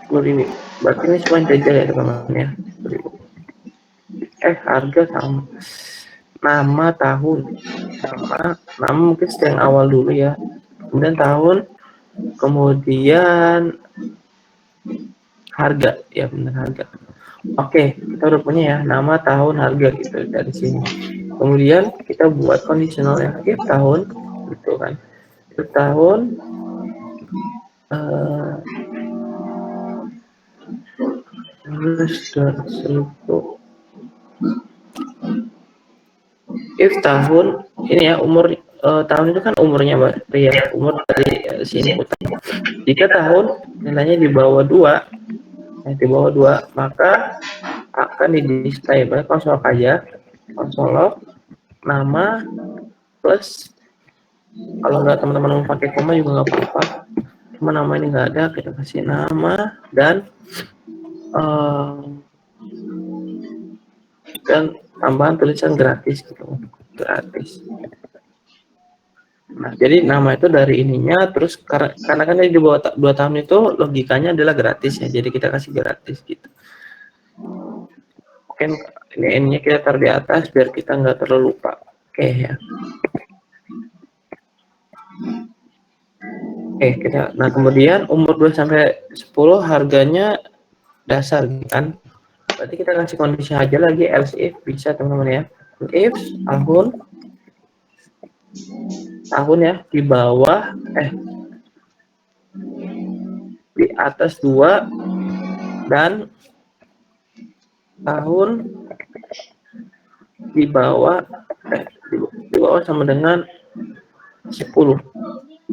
10.000. Berarti ini semua integer ya teman-teman ya. 10.000. Harga sama. Nama, tahun. Nama mungkin yang awal dulu ya. Kemudian tahun. Kemudian harga. Ya benar, harga. Oke, kita udah punya ya nama, tahun, harga gitu dari sini. Kemudian kita buat conditionalnya if tahun, gitu kan. If tahun, terus if tahun ini ya umur tahun itu kan umurnya berarti ya umur dari sini utama. Jika tahun nilainya di bawah 2, maka akan di display berarti konsol aja konsol nama plus kalau nggak teman-teman mau pakai koma juga nggak apa-apa, cuma nama ini nggak ada, kita kasih nama dan tambahan tulisan gratis gitu, gratis. Nah, jadi nama itu dari ininya, terus karena kan di bawah 2 tahun itu logikanya adalah gratis ya, jadi kita kasih gratis gitu. Mungkin ini kita taruh di atas biar kita nggak terlalu lupa. Oke ya. Kita. Nah, kemudian umur 2 sampai 10 harganya dasar kan. Berarti kita kasih kondisi aja lagi else if bisa teman-teman ya. If tahun ya di bawah di atas 2 dan tahun di bawah sama dengan 10.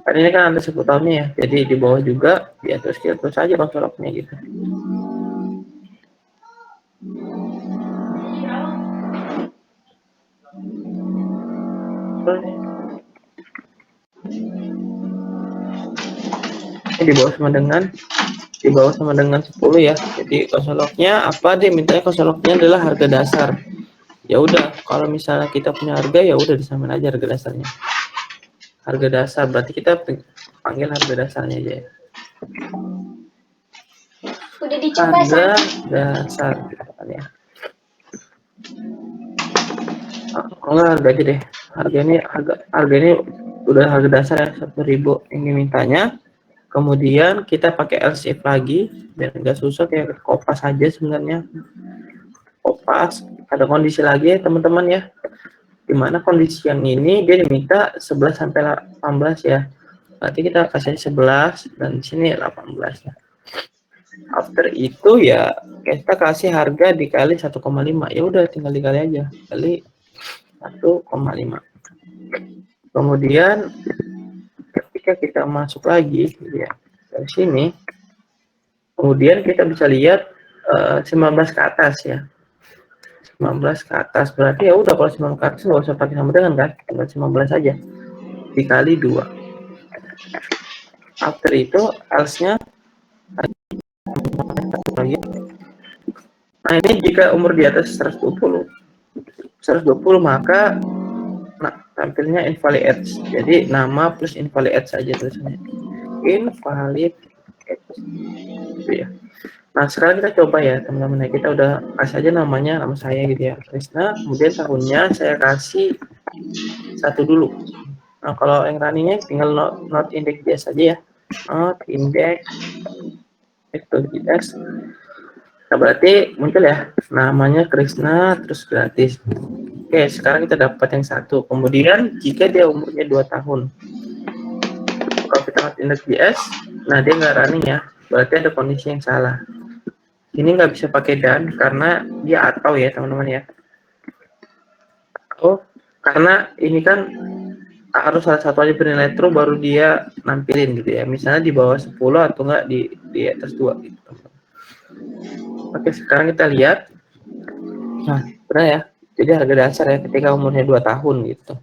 Karena ini kan ada 10 tahunnya ya, jadi di bawah juga ya, terus kita terus aja konsoloknya gitu. Ini di bawah sama dengan 10 ya. Jadi konsoloknya apa deh, mintanya konsoloknya adalah harga dasar. Ya udah, kalau misalnya kita punya harga ya udah disamain aja harga dasarnya. Harga dasar berarti kita panggil harga dasarnya aja ya. Udah dicoba harga dasar gitu kan ya. Enggak, harga aja deh. Harga ini udah harga dasar ya, 1.000 yang dimintanya. Kemudian kita pakai else if lagi biar enggak susah, kayak kopas aja sebenarnya. Kopas ada kondisi lagi ya teman-teman ya, dimana kondisi yang ini dia diminta 11 sampai 18 ya, berarti kita kasih 11 dan sini 18 ya. After itu ya kita kasih harga dikali 1,5, ya udah tinggal dikali aja kali 1,5. Kemudian ketika kita masuk lagi ya dari sini, kemudian kita bisa lihat 19 ke atas ya, 19 ke atas berarti ya udah, kalau 19 ke atas nggak usah pakai sama dengan kan, tinggal 19 aja dikali 2. After itu else-nya lagi. Nah, ini jika umur di atas 120 maka tampilnya invalid age. Jadi nama plus invalid age saja tulisannya. Invalid age. Gitu ya. Nah, sekarang kita coba ya teman-teman ya. Kita udah kasih aja namanya, nama saya gitu ya, Krisna. Kemudian tahunnya saya kasih 1 dulu. Nah, kalau yang running-nya tinggal not index biasa aja ya. Not index itu index. Nah, berarti muncul ya namanya Krisna terus gratis. Oke, sekarang kita dapat yang 1. Kemudian jika dia umurnya 2 tahun, kalau kita not index BS, nah dia nggak running ya, berarti ada kondisi yang salah. Ini nggak bisa pakai dan karena dia atau ya teman-teman ya. Karena ini kan harus salah satu aja bernilai true baru dia nampilin gitu ya. Misalnya di bawah 10 atau enggak di atas 2 gitu. Oke, sekarang kita lihat. Nah, benar ya. Jadi harga dasar ya ketika umurnya 2 tahun gitu.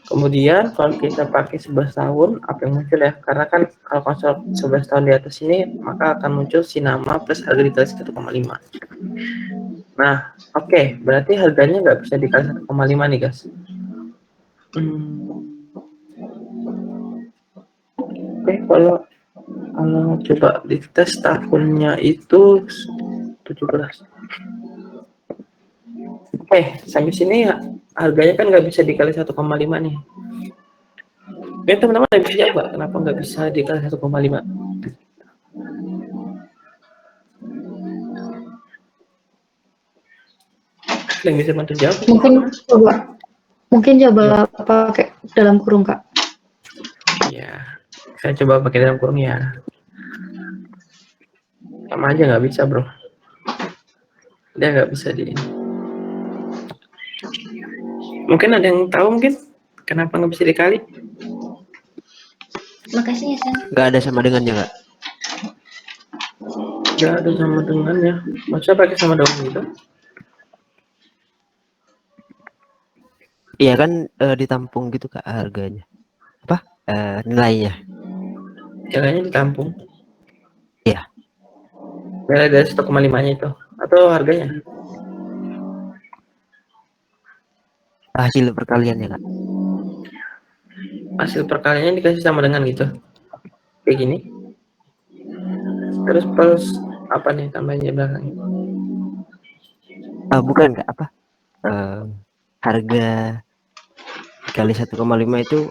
Kemudian kalau kita pakai 11 tahun, apa yang muncul ya? Karena kan kalau konsol 11 tahun di atas ini, maka akan muncul si nama plus harga dikali 1,5. Nah, oke, berarti harganya nggak bisa dikali 1,5 nih guys. Oke, kalau Coba dites tahunnya itu 17. Sampai sini ya, harganya kan nggak bisa dikali 1,5 nih. Teman-teman bisa jawab kenapa nggak bisa dikali 1,5? Yang bisa bantu jawab? Mungkin coba pakai dalam kurung, Kak. Ya, saya coba pakai dalam kurung ya. Sama aja nggak bisa, bro. Dia nggak bisa di. Mungkin ada yang tahu mungkin kenapa nggak bisa dikali? Makasih ya, San. Nggak ada sama dengannya, Kak. Nggak ada sama dengannya. Maksudnya pakai sama dengan gitu? Iya kan ditampung gitu, Kak, harganya. Apa? Nilainya. Nilainya ditampung. Iya. Nilai dari 1,5-nya itu atau harganya? Hasil perkaliannya, Kak. Hasil perkaliannya dikasih sama dengan gitu. Kayak gini. Terus plus apa nih tambahnya belakangnya? Bukan, Kak, apa? Harga dikali 1,5 itu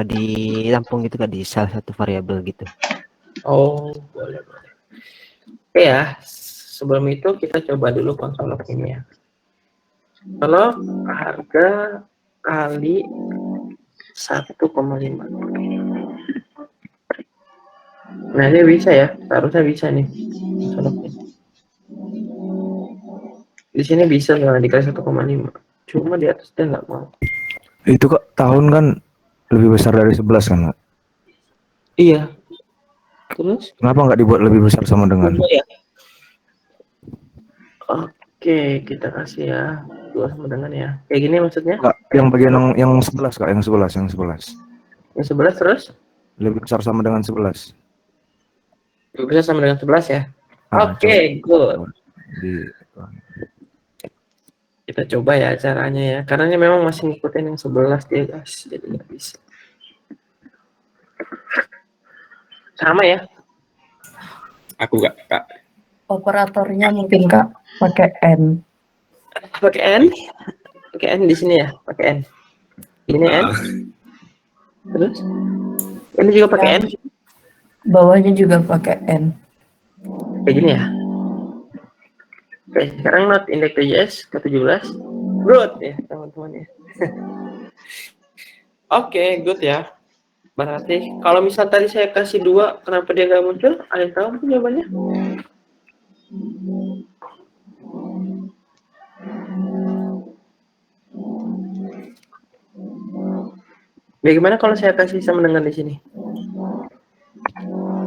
ditampung gitu, Kak, di salah satu variabel gitu. Oh, boleh. Oke ya, sebelum itu kita coba dulu konsol ini ya. Kalau harga kali 1,5. Nah, ini bisa ya, seharusnya bisa nih. Di sini bisa lah dikali 1,5. Cuma di atas dia nggak mau. Itu kok tahun kan lebih besar dari 11 kan, Kak? Iya. Terus? Kenapa nggak dibuat lebih besar sama dengan? Ya. Oke, kita kasih ya 2 sama dengan ya. Kayak gini maksudnya? Kak, yang bagian yang 11, Kak, yang 11. Yang 11 terus? Lebih besar sama dengan 11. Lebih besar sama dengan 11 ya? Oke, good. Kita coba ya caranya ya. Karena ini memang masih ngikutin yang 11 dia, guys. Jadi nggak bisa. Sama ya? Aku nggak, Kak. Operatornya mungkin, Kak, pakai N. Pakai N? Pakai N di sini ya? Pakai N. Ini N. Terus? Ini juga pakai N. Bawahnya juga pakai N. Kayak gini ya? Oke, sekarang not index.js ke 17. Good ya, teman-teman ya. Oke, good ya. Berarti kalau misal tadi saya kasih 2, kenapa dia nggak muncul? Ada yang tahu mungkin jawabannya? Bagaimana kalau saya kasih sama dengan di sini?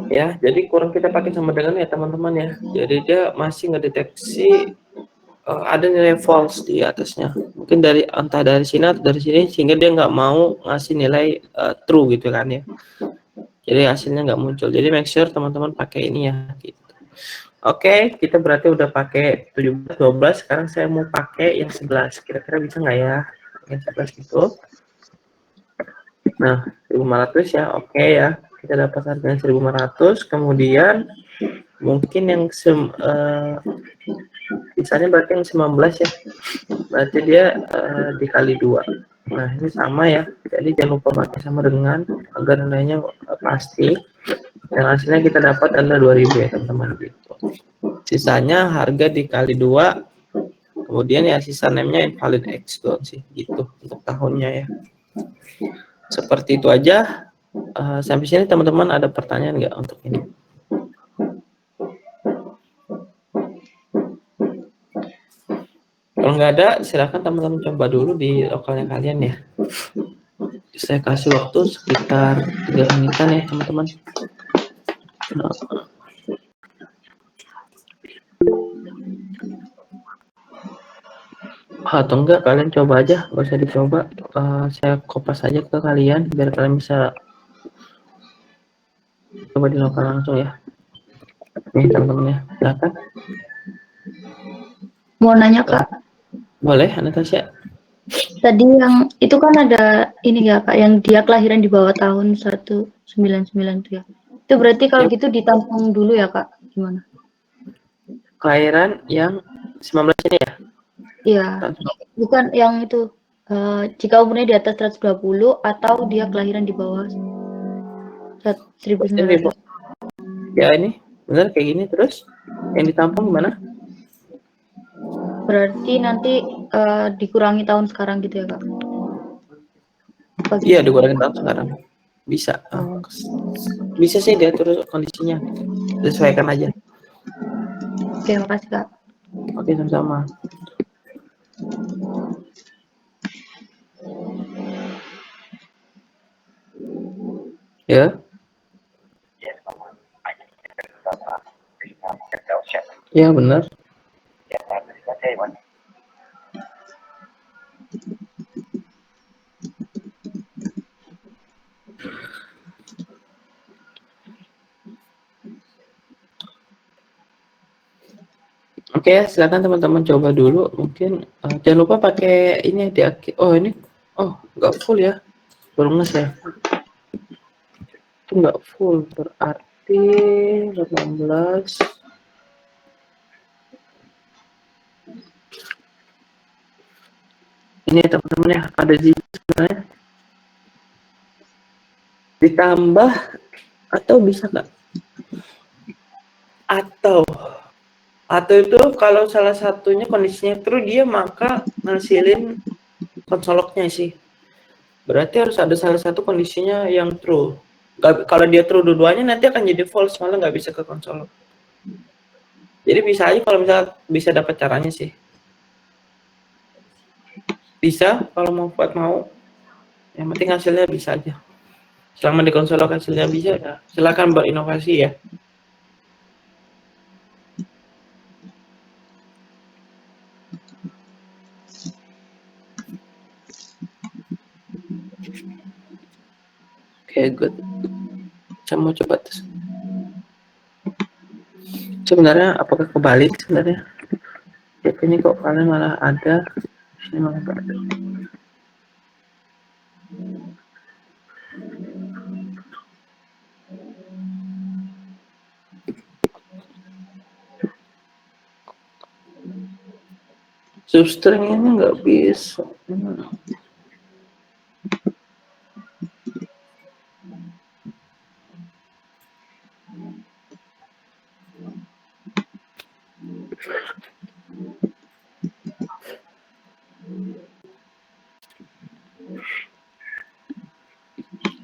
Ya, jadi kurang kita pakai sama dengan ya teman-teman ya. Jadi dia masih ngedeteksi ada nilai false di atasnya. Mungkin dari entah dari sini atau dari sini sehingga dia nggak mau ngasih nilai true gitu kan ya. Jadi hasilnya nggak muncul. Jadi make sure teman-teman pakai ini ya. Gitu. Oke, kita berarti udah pakai 17, 12. Sekarang saya mau pakai yang 11. Kira-kira bisa nggak ya? Yang 11 itu. Nah, 1.500 ya. Oke ya. Kita dapat harganya 1.500. Kemudian mungkin yang misalnya berarti yang 19 ya. Berarti dia dikali 2. Nah, ini sama ya. Jadi jangan lupa pakai sama dengan agar nilainya pasti. Dan hasilnya kita dapat adalah 2000 ya teman-teman gitu. Sisanya harga dikali 2. Kemudian ya sisa name-nya invalid x doang sih gitu untuk tahunnya ya. Seperti itu aja. Sampai sini teman-teman ada pertanyaan nggak untuk ini? Kalau nggak ada, silakan teman-teman coba dulu di lokalnya kalian ya. Saya kasih waktu sekitar 3 menitan ya teman-teman. Atau enggak kalian coba aja, nggak usah dicoba. Saya kopas aja ke kalian biar kalian bisa coba di lokal langsung ya. Nih teman-teman ya, silakan. Mau nanya, Kak. Boleh, Anastasia. Tadi yang itu kan ada ini ya, Kak, yang dia kelahiran di bawah tahun 199 tuh ya. Itu berarti kalau Yep. gitu ditampung dulu ya Kak? Gimana? Kelahiran yang 19 ini ya? Iya, Tahun bukan yang itu. Jika umurnya di atas 120 atau dia kelahiran di bawah 1900. ya ini benar kayak gini, terus yang ditampung gimana? Berarti nanti dikurangi tahun sekarang gitu ya Kak? Apa Iya, gimana? dikurangin tahun sekarang. Bisa. Oh, Bisa sih diatur kondisinya. Sesuaikan aja. oke, makasih Kak. Oke, sama-sama. Ya. Ya, benar. Oke, silakan teman-teman coba dulu. Mungkin jangan lupa pakai ini di akhir. Oh, ini nggak full ya. Baru nges ya. Itu nggak full, berarti 18. Ini teman-teman ya, ada di sebenarnya. Ditambah atau bisa nggak? Atau itu kalau salah satunya kondisinya true, dia maka ngasilin konsoloknya sih. Berarti harus ada salah satu kondisinya yang true. Kalau dia true dua-duanya nanti akan jadi false, malah nggak bisa ke konsolok. Jadi bisa aja kalau misalnya bisa dapat caranya sih. Bisa kalau mau. Yang penting hasilnya bisa aja. Selama di konsolok hasilnya bisa, ya silakan berinovasi ya. Oke, good. Saya mau coba tes. Sebenarnya apakah kebalik sebenarnya? Ini kok kalian malah ada, ini malah nggak ada. Substring ini nggak bisa.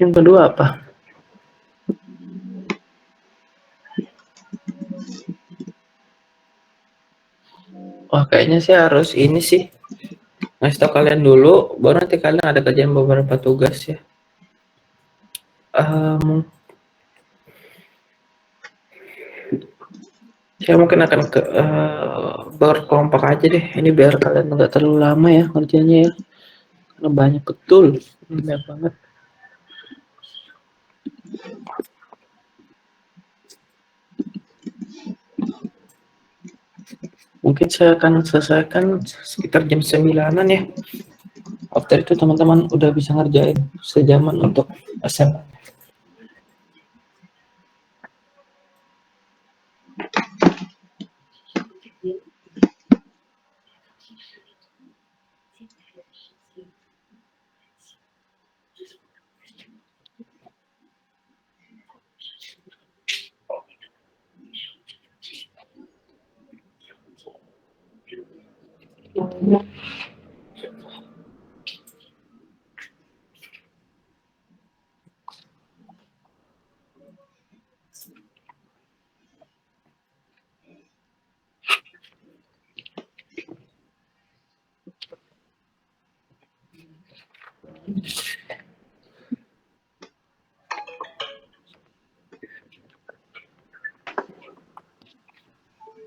Yang kedua apa? Wah, kayaknya sih harus ini sih. Ngasih tau kalian dulu, baru nanti kalian ada kerjaan beberapa tugas ya. Saya mungkin akan berkelompok aja deh. Ini biar kalian nggak terlalu lama ya kerjanya ya. Karena banyak betul. Banyak banget. Mungkin saya akan selesaikan sekitar jam 9-an ya. After itu teman-teman udah bisa ngerjain sejaman untuk assignment.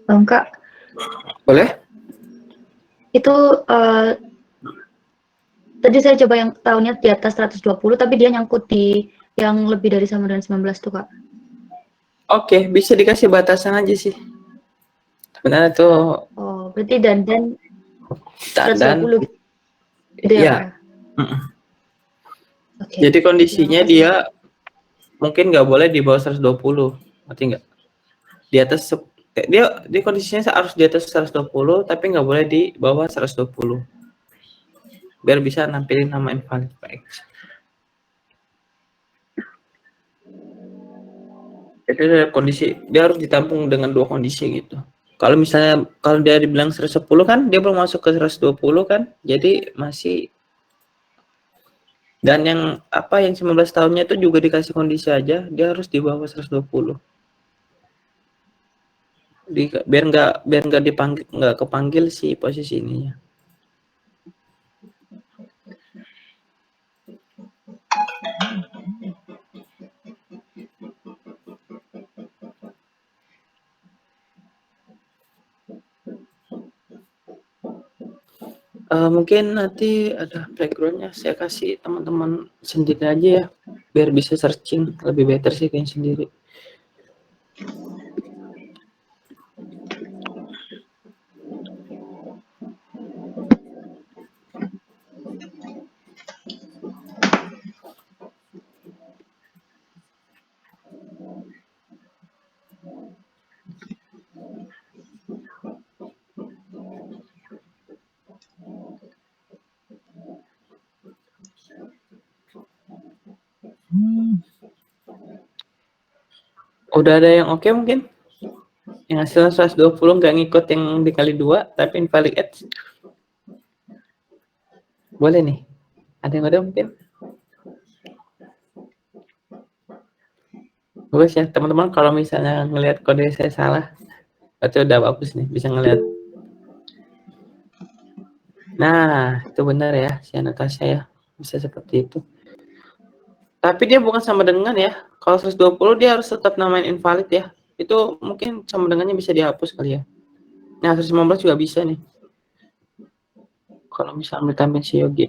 Kak, Boleh? itu tadi saya coba yang tahunnya di atas 120, tapi dia nyangkut di yang lebih dari sama dengan 19 tuh Kak. Oke, bisa dikasih batasan aja sih. Sebenarnya tuh Oh, berarti dan 120 dandan. gitu ya Iya. Kak? Oke. Jadi kondisinya Terima kasih. dia mungkin nggak boleh di bawah 120, ngerti nggak? Di atas dia kondisinya harus di atas 120 tapi nggak boleh di bawah 120 biar bisa nampilin nama invalid PX. Jadi ada kondisi dia harus ditampung dengan dua kondisi gitu. Kalau misalnya kalau dia dibilang 110 kan dia belum masuk ke 120 kan, jadi masih. Dan yang 19 tahunnya itu juga dikasih kondisi aja dia harus di bawah 120. Biar nggak dipanggil, nggak kepanggil si posisi ininya. Mungkin nanti ada backgroundnya saya kasih teman-teman sendiri aja ya biar bisa searching lebih better sih kayaknya sendiri. Udah ada yang oke mungkin? Yang hasilnya 120 nggak ngikut yang dikali 2 tapi invalid edge. Boleh nih. Ada yang udah mungkin? Bagus ya teman-teman, kalau misalnya ngelihat kode saya salah berarti udah bagus nih, bisa ngelihat. Nah, itu benar ya, si Natasha ya. Bisa seperti itu. Tapi dia bukan sama dengan ya. Kalau 120 dia harus tetap namain invalid ya. Itu mungkin sama dengannya bisa dihapus kali ya. Nah, 115 juga bisa nih. Kalau misalnya tambahin si Yogi.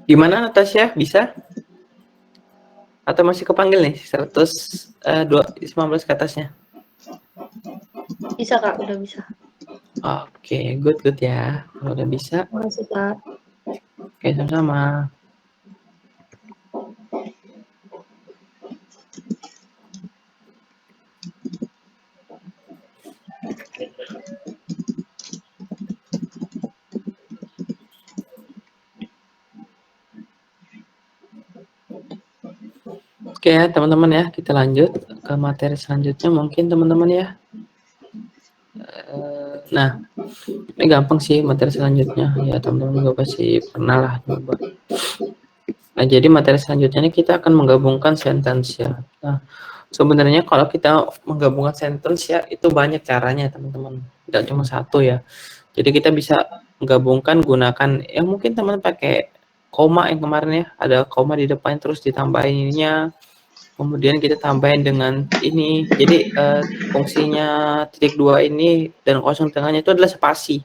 Gimana Natasha? Bisa? Atau masih kepanggil nih 115 ke atasnya? Bisa Kak, udah bisa. Oke, good ya. Kalau udah bisa. Makasih Kak. Oke, sama-sama. Oke ya teman-teman ya, kita lanjut ke materi selanjutnya mungkin teman-teman ya. Nah, ini gampang sih materi selanjutnya ya, teman-teman juga pasti pernah lah coba. Nah, jadi materi selanjutnya ini kita akan menggabungkan sentence ya. Nah, sebenarnya kalau kita menggabungkan sentence ya itu banyak caranya teman-teman, tidak cuma satu ya. Jadi kita bisa menggabungkan gunakan yang mungkin teman pakai koma yang kemarin ya, ada koma di depan terus ditambahin ininya. Kemudian kita tambahin dengan ini. Jadi fungsinya titik dua ini dan kosong tengahnya itu adalah spasi.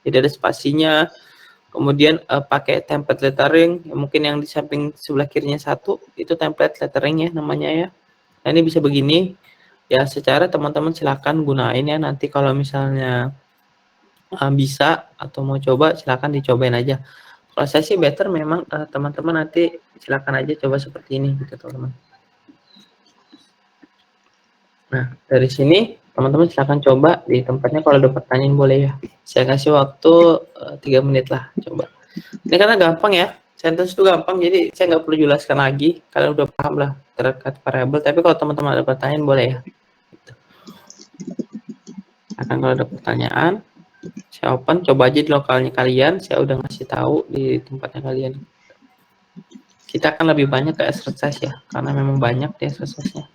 Jadi ada spasinya. Kemudian pakai template lettering. Mungkin yang di samping sebelah kirinya satu itu template lettering ya namanya ya. Nah ini bisa begini. Ya secara teman-teman silakan gunain ya. Nanti kalau misalnya bisa atau mau coba silakan dicobain aja. Kalau saya sih better memang teman-teman nanti silakan aja coba seperti ini gitu teman-teman. Nah, dari sini teman-teman silahkan coba di tempatnya, kalau ada pertanyaan boleh ya. Saya kasih waktu 3 menit lah, coba. Ini karena gampang ya, sentence itu gampang, jadi saya nggak perlu jelaskan lagi. Kalian udah paham lah terkait variabel, tapi kalau teman-teman ada pertanyaan boleh ya. Gitu. Akan kalau ada pertanyaan, saya open, coba aja di lokalnya kalian, saya udah ngasih tahu di tempatnya kalian. Kita akan lebih banyak ke exercise ya, karena memang banyak di exercise-nya.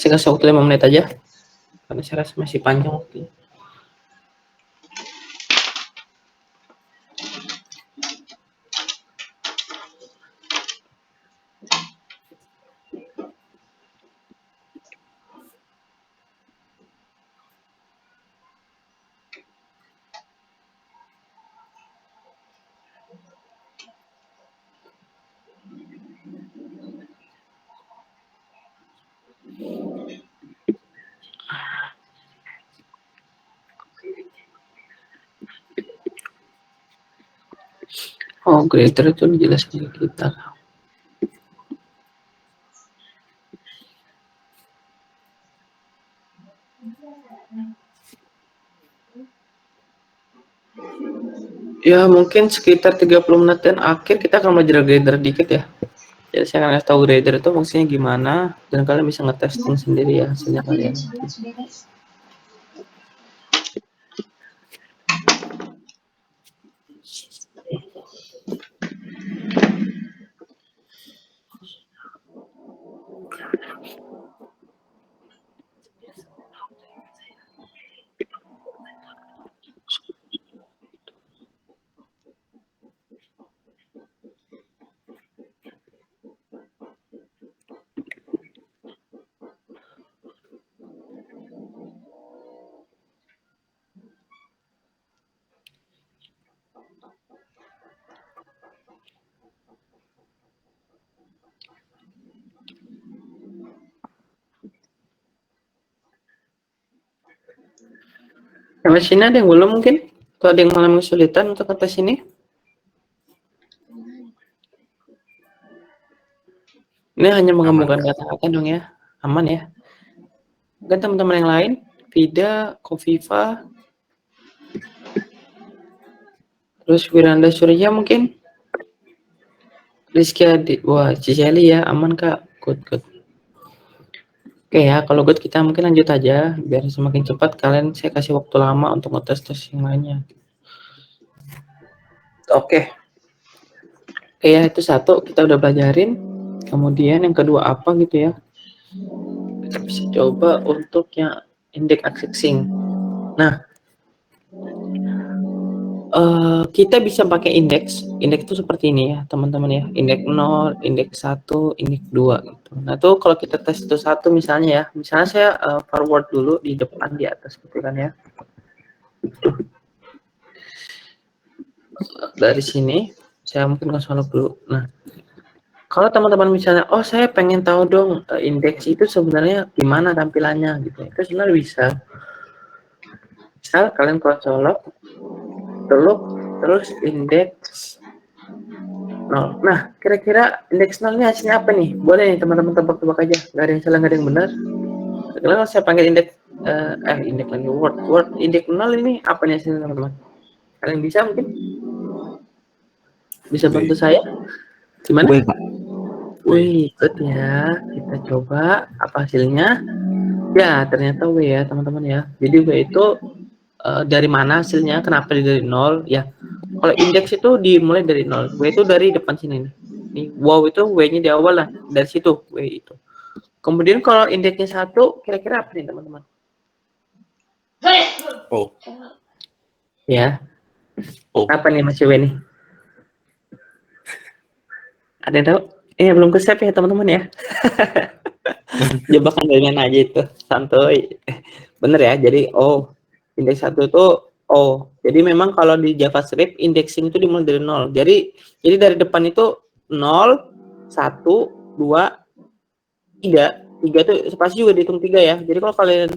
Saya kasih waktu 5 menit aja. Karena saya rasa masih panjang waktunya. Oh, greater itu dijelaskan ke kita. Ya, mungkin sekitar 30 menitan akhir kita akan belajar grader dikit ya. Jadi saya akan kasih tahu grader itu fungsinya gimana dan kalian bisa ngetesting sendiri ya hasilnya kalian. Sampai sini ada yang belum mungkin? Atau ada yang mengalami kesulitan untuk ngetes ini? Ini hanya menggabungkan kata-kata dong ya. Aman ya. Dan teman-teman yang lain, Vida, Kofifa, terus Wiranda Surya mungkin, Rizky Adi, wah Ciseli ya, aman kak, good. Oke ya, kalau good kita mungkin lanjut aja, biar semakin cepat kalian saya kasih waktu lama untuk ngetes yang lainnya. Oke ya itu satu kita udah pelajarin, kemudian yang kedua apa gitu ya? Kita bisa coba untuk yang index accessing. Nah, kita bisa pakai indeks itu seperti ini ya teman-teman ya, indeks 0, indeks 1, indeks 2 gitu. Nah tuh kalau kita tes itu satu misalnya ya, misalnya saya forward dulu di depan di atas gitu kan ya, dari sini saya mungkin konsolog dulu. Nah kalau teman-teman misalnya oh saya pengen tahu dong indeks itu sebenarnya gimana tampilannya gitu, itu sebenarnya bisa. Misal kalian konsolog dulu terus indeks 0. Nah, kira-kira indeks 0 ini hasilnya apa nih? Boleh nih teman-teman tebak-tebak aja. Nggak ada yang salah, nggak ada yang benar. Kalau saya panggil indeks, indeks lagi, word indeks 0 ini apa nih hasilnya teman-teman? Kalian bisa mungkin? Bisa bantu saya? Gimana? Wih, ikut ya. Kita coba apa hasilnya. Ya, ternyata W ya teman-teman ya. Jadi W itu dari mana hasilnya? Kenapa dari 0? Ya, kalau indeks itu dimulai dari 0. W itu dari depan sini nih. Nih, wow itu W-nya di awal lah. Dari situ W itu. Kemudian kalau indeksnya 1, kira-kira apa nih teman-teman? Oh. Ya. Oh. Apa nih Mas W nih? Ada yang tahu? Belum ke save ya teman-teman ya. Jebakan dari mana aja itu. Santuy. Bener ya. Jadi indeks 1 itu jadi memang kalau di JavaScript indexing itu dimulai dari 0. Jadi dari depan itu 0, 1, 2, 3. 3 itu spasi juga dihitung 3 ya. Jadi kalau kalian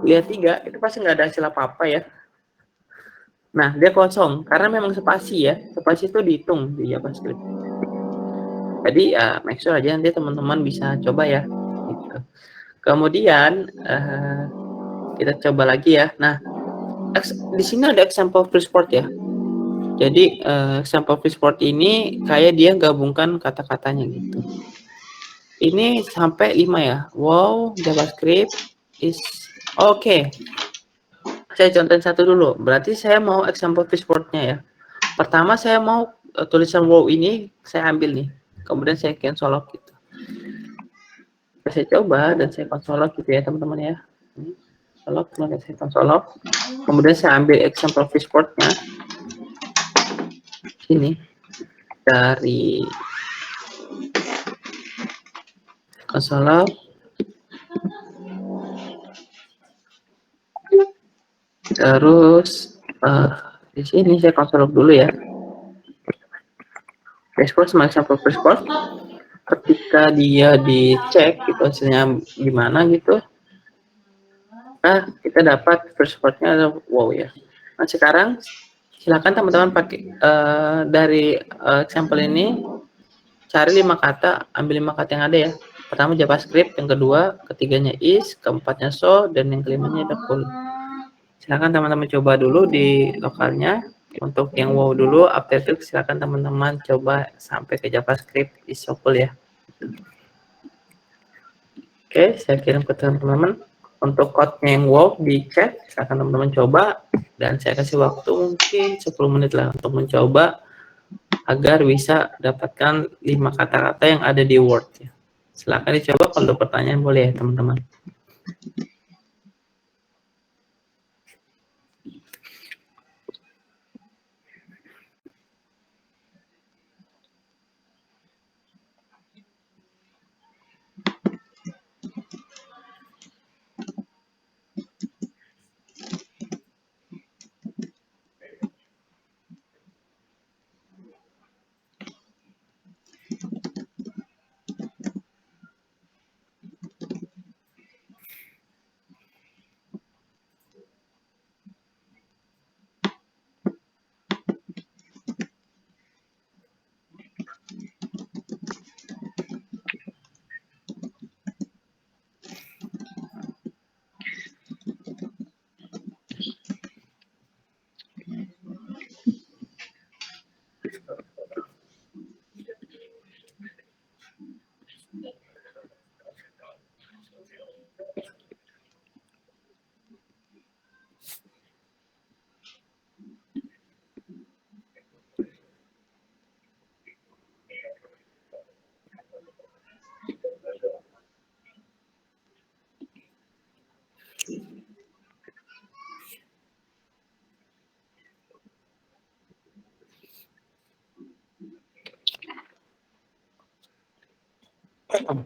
lihat 3 itu pasti nggak ada hasil apa-apa ya. Nah, dia kosong karena memang spasi ya. Spasi itu dihitung di JavaScript. Jadi ya make sure aja nanti teman-teman bisa coba ya. Gitu. Kemudian kita coba lagi ya. Nah, di sini ada example free sport ya. Jadi example free sport ini kayak dia gabungkan kata-katanya gitu. Ini sampai 5 ya. Wow, JavaScript is oke. Saya contohin satu dulu. Berarti saya mau example free sportnya ya. Pertama saya mau tulisan wow ini saya ambil nih. Kemudian saya cancel gitu. saya coba dan saya konsolog gitu ya teman-teman ya. Konsolog, kemudian saya konsolog. Kemudian saya ambil example viewportnya sini dari konsolog. Terus di sini saya konsolog dulu ya. Viewport sama example viewport. Ketika dia dicek gitu hasilnya gimana gitu, kita dapat viewportnya wow ya. Nah sekarang silakan teman-teman pakai dari example ini cari 5 kata, ambil 5 kata yang ada ya. Pertama JavaScript, yang kedua, ketiganya is, keempatnya so, dan yang kelimanya ada full. Silakan teman-teman coba dulu di lokalnya. Untuk yang wow dulu, after itu silakan teman-teman coba sampai ke JavaScript is so full ya. Oke, saya kirim ke teman-teman. Untuk code-nya yang wow di chat, silakan teman-teman coba. Dan saya kasih waktu mungkin 10 menit lah untuk mencoba agar bisa dapatkan 5 kata-kata yang ada di Word ya. Silakan dicoba, kalau ada pertanyaan boleh ya teman-teman. Teman-teman.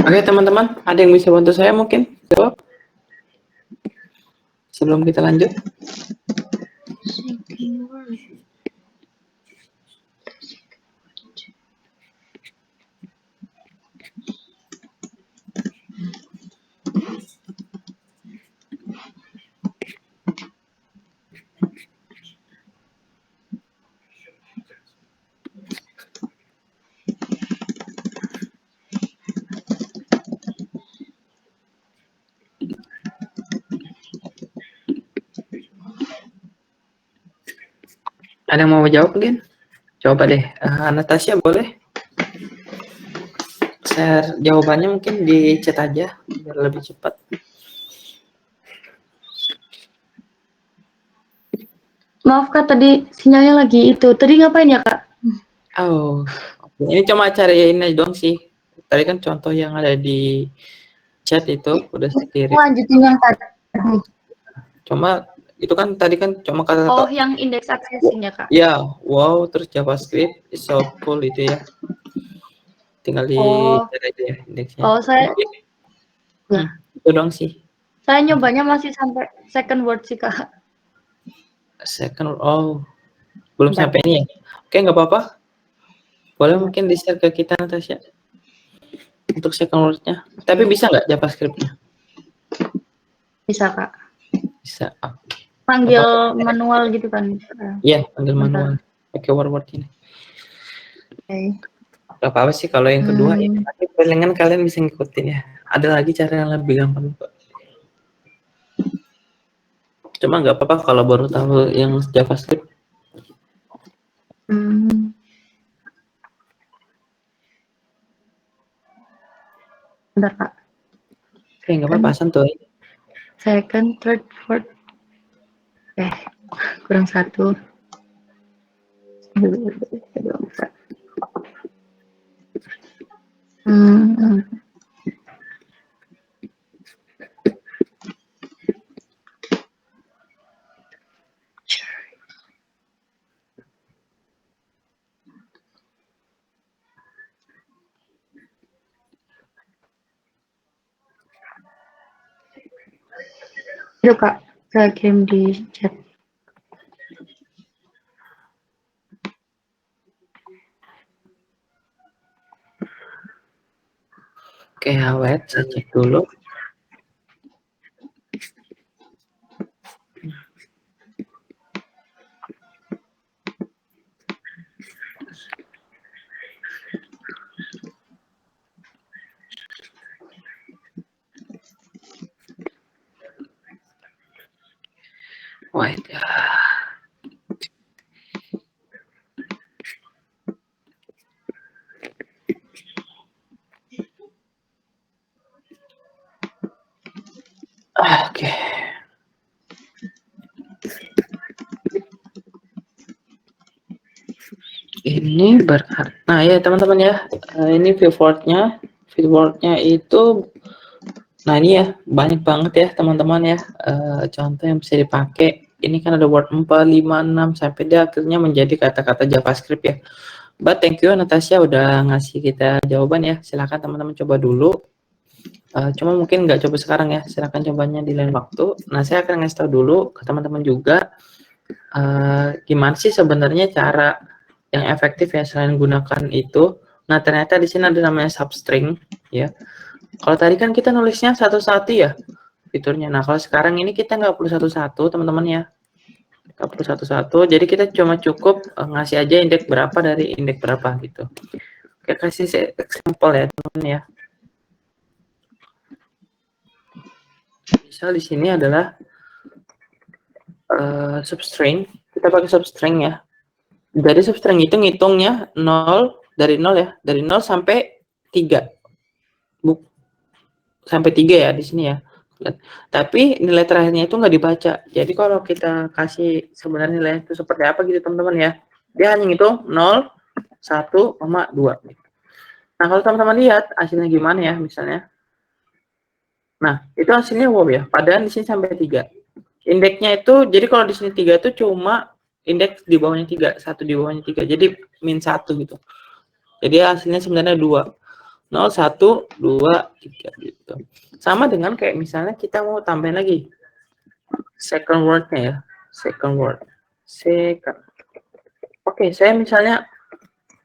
Oke teman-teman, ada yang bisa bantu saya mungkin jawab sebelum kita lanjut? Ada yang mau jawab mungkin? Coba deh, Natasha boleh share jawabannya mungkin di chat aja biar lebih cepat. Maaf Kak, tadi sinyalnya lagi itu. Tadi ngapain ya Kak? Oh, ini cuma cari ini dong sih. Tadi kan contoh yang ada di chat itu udah saya kirim. Lanjutin yang tadi. Cuma itu kan tadi kan cuma kata Oh, yang indeks accessing ya Kak? ya, wow, terus JavaScript is so cool itu ya. Tinggal di cari aja ya indeksnya. Oh, saya Itu dong sih. saya nyobanya masih sampai second word sih Kak. Second, belum Bentar. sampai ini ya. Oke, nggak apa-apa. Boleh mungkin di-share ke kita Natasha untuk second word-nya. Tapi bisa nggak JavaScript-nya? Bisa Kak. Bisa. Oke. Panggil manual gitu kan. Iya, panggil manual. Pakai word ini. Oke. Gak apa-apa sih kalau yang kedua ya. Tapi palingan kalian bisa ngikutin ya. Ada lagi cara yang lebih gampang kok. Cuma nggak apa-apa kalau baru tahu yang JavaScript. Bentar Kak. Oke, nggak apa-apa, santuy. Second, third, fourth. Kurang satu. Yuk Kak, saya kirim di chat. Oke, wait, saya cek dulu. Wait. Oke. Ini berarti, nah ya teman-teman ya, ini viewport-nya itu, nah ini ya banyak banget ya teman-teman ya, contoh yang bisa dipakai. Ini kan ada word 4, 5, 6 sampai dia akhirnya menjadi kata-kata JavaScript ya. But thank you Natasha udah ngasih kita jawaban ya. Silakan teman-teman coba dulu. Cuma mungkin nggak coba sekarang ya. Silakan cobanya di lain waktu. Nah saya akan ngasih tahu dulu ke teman-teman juga gimana sih sebenarnya cara yang efektif ya selain gunakan itu. Nah ternyata di sini ada namanya substring ya. Kalau tadi kan kita nulisnya satu-satu ya fiturnya. Nah kalau sekarang ini kita nggak perlu satu-satu teman-teman ya. Nggak perlu satu-satu. Jadi kita cuma cukup ngasih aja indeks berapa dari indeks berapa gitu. Oke, kasih sampel ya teman-teman ya. Bisa Misal di sini adalah substring, kita pakai substring ya. Jadi substring itu ngitungnya 0 dari 0 ya, dari 0 sampai 3. Sampai 3 ya di sini ya. Tapi nilai terakhirnya itu nggak dibaca. Jadi kalau kita kasih sebenarnya nilai itu seperti apa gitu teman-teman ya. Dia hanya ngitung 0, 1, 2. Nah, kalau teman-teman lihat hasilnya gimana ya misalnya. Nah, itu hasilnya wow ya. Padahal di sini sampai 3. Indeksnya itu, jadi kalau di sini 3 itu cuma indeks di bawahnya 3, 1 di bawahnya 3. Jadi min 1 gitu. Jadi hasilnya sebenarnya 2. 0, 1, 2, 3 gitu. Sama dengan kayak misalnya kita mau tambahin lagi second word-nya ya. Second word. Second. Oke, saya misalnya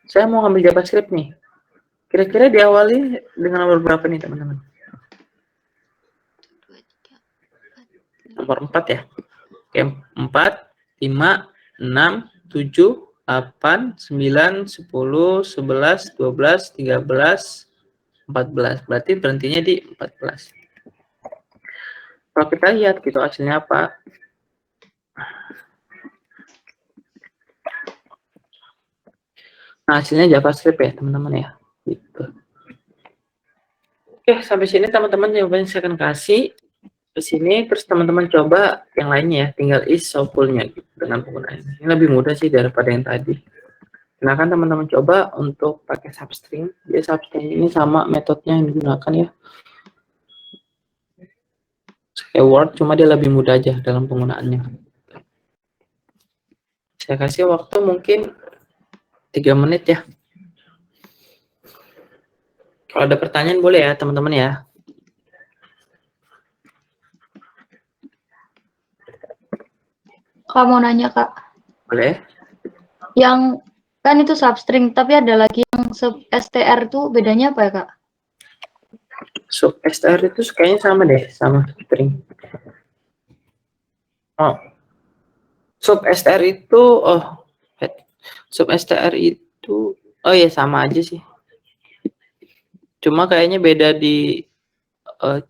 saya mau ngambil JavaScript nih. Kira-kira diawali dengan nomor berapa nih, teman-teman? Nomor 4 ya. Oke, 4, 5, 6, 7, 8, 9, 10, 11, 12, 13, 14. Berarti berhentinya di 14. Kalau kita lihat gitu hasilnya apa? Nah, hasilnya JavaScript ya, teman-teman ya. Gitu. Oke, sampai sini teman-teman jawabannya saya akan kasih ke sini, terus teman-teman coba yang lainnya ya, tinggal is sopulnya gitu, dengan penggunaan ini lebih mudah sih daripada yang tadi. Silakan teman-teman coba untuk pakai substring. Dia substring ini sama metodenya yang digunakan ya. Kayak Word, cuma dia lebih mudah aja dalam penggunaannya. Saya kasih waktu mungkin 3 menit ya. Kalau ada pertanyaan boleh ya teman-teman ya. Kak mau nanya Kak, Boleh. yang kan itu substring, tapi ada lagi yang sub str tuh bedanya apa ya Kak? Sub str itu kayaknya sama deh, sama string. Oh, sub str itu, sub str itu, oh ya sama aja sih. Cuma kayaknya beda di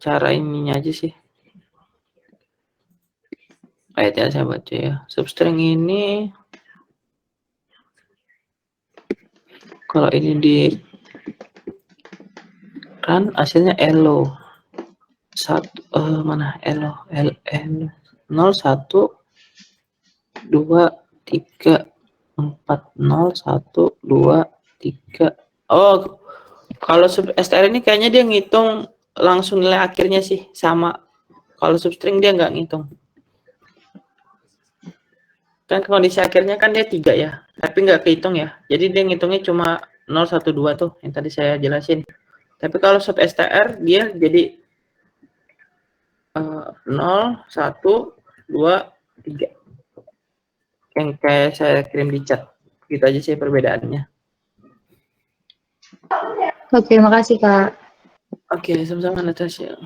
cara ininya aja sih. Kayaknya saya baca ya. Substring ini, kalau ini di run hasilnya elo. Mana elo? 0, 1, 2, 3, 4, 0, 1, 2, 3. Oh, kalau sub str ini kayaknya dia ngitung langsung nilai akhirnya sih sama. Kalau substring dia nggak ngitung. Kan kondisi akhirnya kan dia 3 ya, tapi nggak kehitung ya. Jadi dia ngitungnya cuma 0, 1, 2 tuh yang tadi saya jelasin. Tapi kalau sub str dia jadi 0, 1, 2, 3. Yang kayak saya kirim di chat. Gitu aja sih perbedaannya. Oke, makasih Kak. Oke, sama-sama Natasha.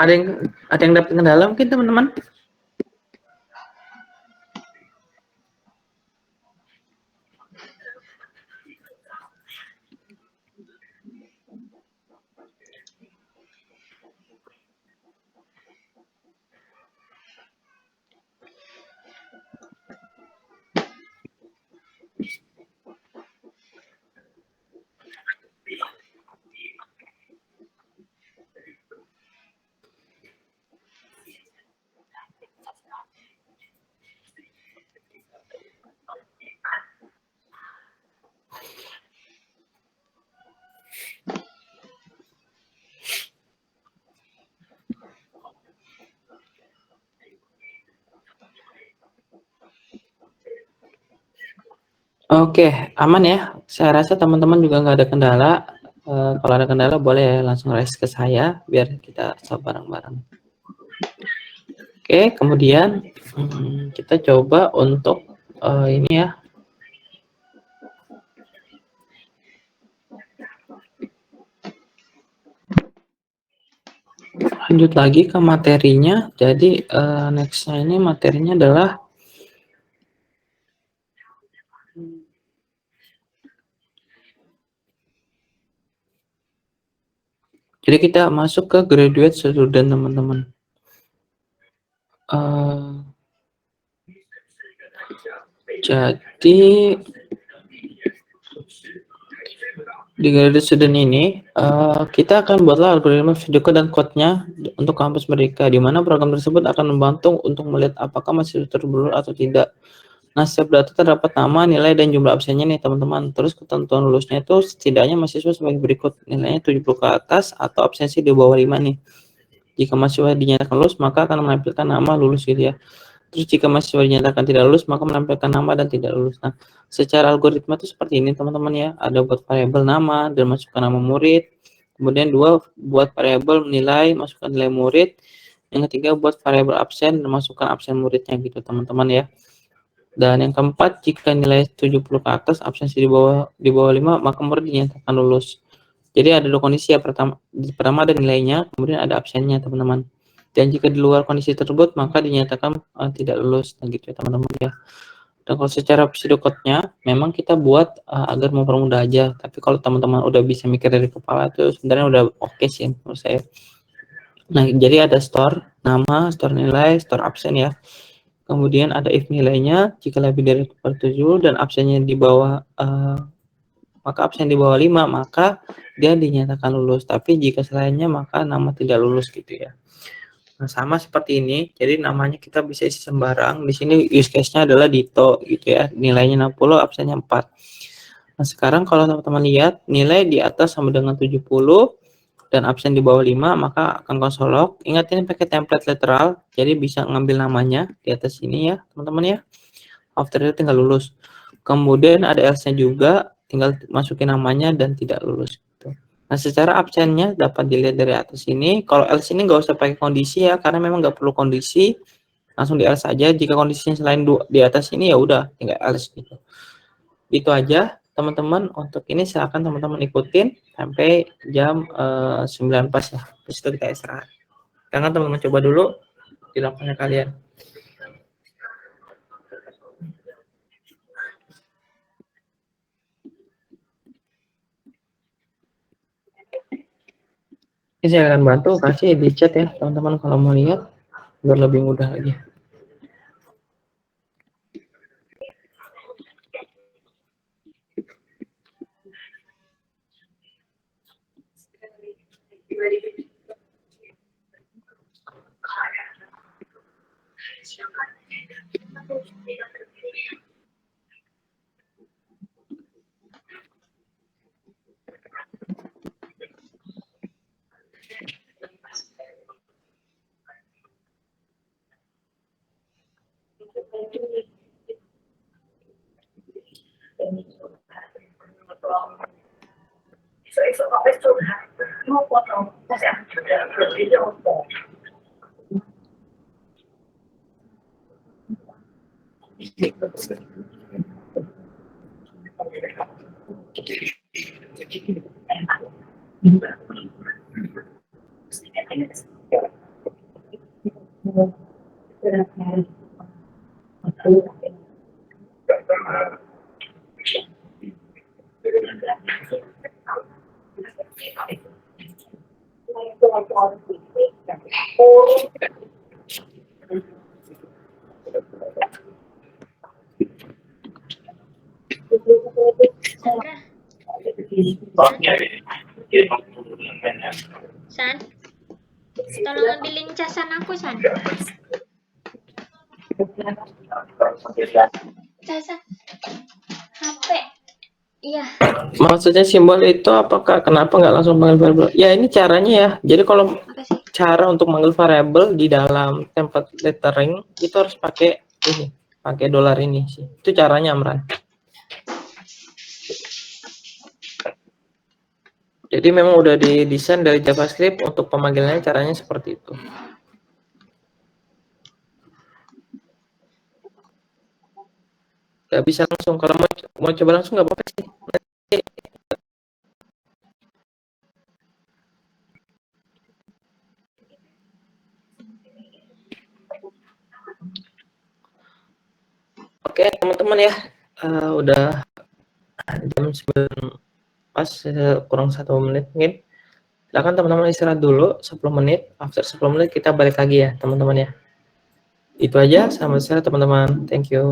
ada yang dapat kendala mungkin teman-teman? Oke, aman ya. Saya rasa teman-teman juga nggak ada kendala. Kalau ada kendala boleh ya langsung raise ke saya biar kita solve bareng-bareng. Oke, kemudian kita coba untuk ini ya. Lanjut lagi ke materinya. Jadi nextnya ini materinya adalah jadi kita masuk ke graduate student teman-teman. Jadi di graduate student ini kita akan buatlah algoritma video code dan code-nya untuk kampus mereka, di mana program tersebut akan membantu untuk melihat apakah masih terblur atau tidak. Nah, setiap data terdapat nama, nilai, dan jumlah absennya nih teman-teman. Terus ketentuan lulusnya itu setidaknya mahasiswa sebagai berikut. Nilainya 70 ke atas atau absensi di bawah 5 nih. Jika mahasiswa dinyatakan lulus, maka akan menampilkan nama lulus gitu ya. Terus jika mahasiswa dinyatakan tidak lulus, maka menampilkan nama dan tidak lulus. Nah, secara algoritma itu seperti ini teman-teman ya. Ada buat variabel nama dan masukkan nama murid. Kemudian dua buat variabel nilai, masukkan nilai murid. Yang ketiga buat variabel absen dan masukkan absen muridnya gitu teman-teman ya. Dan yang keempat, jika nilai 70 ke atas, absensi di bawah 5, maka murid dinyatakan lulus. Jadi ada dua kondisi ya, pertama ada nilainya, kemudian ada absennya teman-teman. Dan jika di luar kondisi tersebut, maka dinyatakan tidak lulus, gitu ya teman-teman ya. Dan kalau secara pseudocode-nya, memang kita buat agar mempermudah aja. Tapi kalau teman-teman udah bisa mikir dari kepala, itu sebenarnya udah oke sih menurut saya. Nah, jadi ada store nama, store nilai, store absen ya. Kemudian ada if nilainya, jika lebih dari 7 dan absennya di bawah maka absen di bawah 5, maka dia dinyatakan lulus. Tapi jika selainnya, maka nama tidak lulus gitu ya. Nah, sama seperti ini. Jadi namanya kita bisa isi sembarang. Di sini use case-nya adalah Dito gitu ya. Nilainya 60, absennya 4. Nah, sekarang kalau teman-teman lihat nilai di atas sama dengan 70 dan absen di bawah 5, maka akan console log. Ingat ini pakai template literal, jadi bisa ngambil namanya di atas sini ya, teman-teman ya. After itu tinggal lulus. Kemudian ada else-nya juga, tinggal masukin namanya dan tidak lulus. Gitu. Nah, secara absennya dapat dilihat dari atas ini. Kalau else ini nggak usah pakai kondisi ya, karena memang nggak perlu kondisi. Langsung di else aja. Jika kondisinya selain di atas ini ya udah tinggal else gitu. Itu aja teman-teman. Untuk ini silakan teman-teman ikutin sampai jam 9 pas ya. Terus itu kita istirahat. Jangan teman-teman coba dulu di lapangan kalian. Ini saya akan bantu kasih di chat ya teman-teman kalau mau lihat biar lebih mudah lagi. San, tolong ambilin casan aku, San. Casan. HP. Iya. Maksudnya simbol itu apakah kenapa nggak langsung panggil variabel? Ya ini caranya ya. Jadi kalau Makasih. cara untuk manggil variabel di dalam template lettering itu harus pakai ini, pakai $, ini sih. Itu caranya, Amran. Jadi memang udah didesain dari JavaScript untuk pemanggilannya caranya seperti itu. Nggak bisa langsung, kalau mau coba langsung nggak apa-apa sih. Oke teman-teman ya, udah jam 9 pas, kurang 1 menit mungkin. Silakan teman-teman istirahat dulu 10 menit. After 10 menit kita balik lagi ya teman-teman ya. Itu aja, selamat istirahat teman-teman. Thank you.